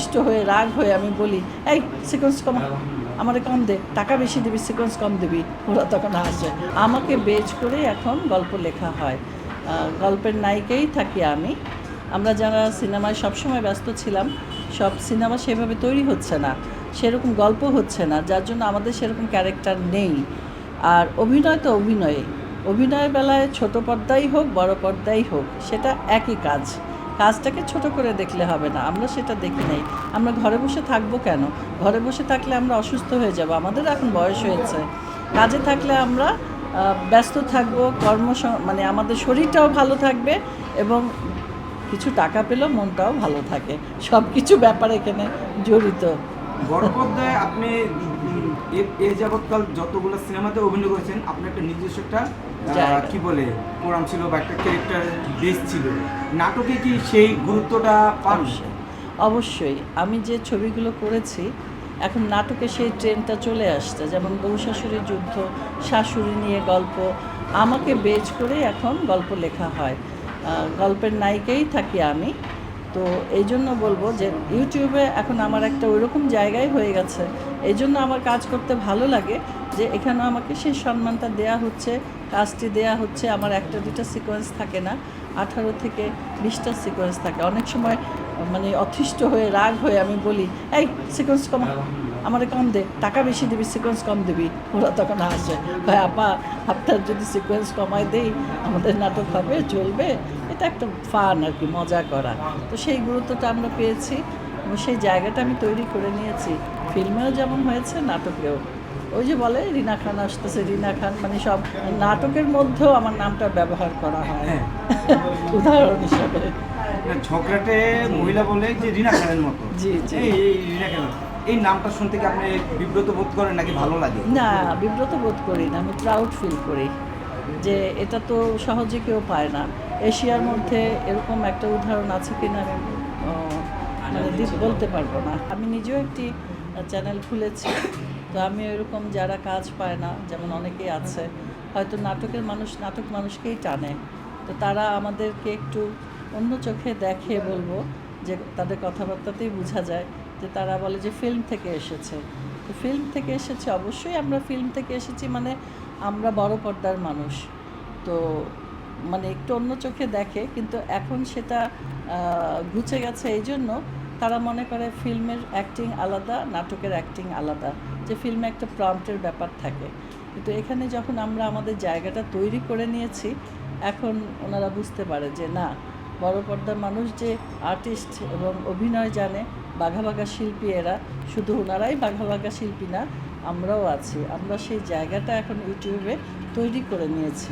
অতিষ্ঠ হয়ে রাগ হয়ে আমি বলি, এই সিকোয়েন্স কম, আমারে কম দে, টাকা বেশি দিবি, সিকোয়েন্স কম দিবি। ওরা তখন হাসে। আমাকে বেজ করে এখন গল্প লেখা হয়। গল্পের নায়িকাই থাকি আমি। আমরা যারা সিনেমায় সবসময় ব্যস্ত ছিলাম, সব সিনেমা সেভাবে তৈরি হচ্ছে না, সেরকম গল্প হচ্ছে না, যার জন্য আমাদের সেরকম ক্যারেক্টার নেই। আর অভিনয় তো অভিনয়ের বেলায় ছোট পর্দাই হোক বড় পর্দাই হোক, সেটা একই কাজ। কাজটাকে ছোট করে দেখলে হবে না, আমরা সেটা দেখি নাই। আমরা ঘরে বসে থাকবো কেন? ঘরে বসে থাকলে আমরা অসুস্থ হয়ে যাব, আমাদের এখন বয়স হয়েছে। কাজে থাকলে আমরা ব্যস্ত থাকবো, মানে আমাদের শরীরটাও ভালো থাকবে এবং কিছু টাকা পেলেও মনটাও ভালো থাকে। সব কিছু ব্যাপার এখানে জড়িত। বড় পর্দায় আপনি এই যাবৎকাল যতগুলো সিনেমাতে অভিনয় করেছেন, আপনার একটা নিজস্ব একটা কি বলে প্রোগ্রাম ছিল বা একটা ক্যারেক্টার বেস ছিল। নাটকে কি সেই গুরুত্বটা পান? অবশ্যই। আমি যে ছবিগুলো করেছি, এখন নাটকে সেই ট্রেন্ডটা চলে আসছে। যেমন বউ শাশুড়ির যুদ্ধ, শাশুড়ি নিয়ে গল্প, আমাকে বেজ করে এখন গল্প লেখা হয়। গল্পের নায়িকাই থাকি আমি। তো এই জন্য বলবো যে ইউটিউবে এখন আমার একটা ওইরকম জায়গায় হয়ে গেছে। এই জন্য আমার কাজ করতে ভালো লাগে যে এখানে আমাকে সেই সম্মানটা দেয়া হচ্ছে, কাজটি দেয়া হচ্ছে। আমার একটা দুটা সিকোয়েন্স থাকে না, 18 থেকে 20টা সিকোয়েন্স থাকে। অনেক সময় মানে অতিষ্ঠ হয়ে রাগ হয়ে আমি বলি, এই সিকোয়েন্স কম, আমারে কম দে, টাকা বেশি দিবি, সিকোয়েন্স কম দিবি। ওরা তখন হাসে, ভাই আপা আপনার যদি সিকোয়েন্স কমায় দেই আমাদের নাটক হবে, চলবে। এটা একটা ফান আর কি, মজা করা। তো সেই গুরুত্বটা আমরা পেয়েছি এবং সেই জায়গাটা আমি তৈরি করে নিয়েছি। ফিল্মেও যেমন হয়েছে, নাটকেও। ওই যে বলে রিনা খান আসতেছে, রিনা খান, মানে সব নাটকের মধ্যেও আমার নামটা ব্যবহার করা হয় উদাহরণ হিসাবে। ঝগড়াটে মহিলা বলে যে রিনা খানের মতো। জি জি। এই রিনা খান, এই নামটা শুনতে কি আপনি বিব্রত বোধ করেন নাকি ভালো লাগে? না, বিব্রত বোধ করি না, আমি প্রাউড ফিল করি যে এটা তো সহজে কেউ পায় না। এশিয়ার মধ্যে এরকম একটা উদাহরণ আছে কিনা আমি মানে বলতে পারবো না। আমি নিজেও একটি চ্যানেল খুলেছি। তো আমি এরকম যারা কাজ পায় না, যেমন অনেকেই আছে, হয়তো নাটকের মানুষ নাটক মানুষকেই টানে, তো তারা আমাদেরকে একটু অন্য চোখে দেখে, বলবো যে তাদের কথাবার্তাতেই বোঝা যায় যে তারা বলে যে ফিল্ম থেকে এসেছে। তো ফিল্ম থেকে এসেছে, অবশ্যই আমরা ফিল্ম থেকে এসেছি, মানে আমরা বড় পর্দার মানুষ। তো মানে একটু অন্য চোখে দেখে, কিন্তু এখন সেটা ঘুচে গেছে। এই জন্য তারা মনে করে ফিল্মের অ্যাক্টিং আলাদা, নাটকের অ্যাক্টিং আলাদা, যে ফিল্মে একটা প্রম্পটের ব্যাপার থাকে। কিন্তু এখানে যখন আমরা আমাদের জায়গাটা তৈরি করে নিয়েছি, এখন ওনারা বুঝতে পারে যে না, বড় পর্দার মানুষ যে আর্টিস্ট এবং অভিনয় জানে, বাঘা বাঘা শিল্পী এরা, শুধু ওনারাই বাঘা বাঘা শিল্পী না, আমরাও আছি। আমরা সেই জায়গাটা এখন ইউটিউবে তৈরি করে নিয়েছি।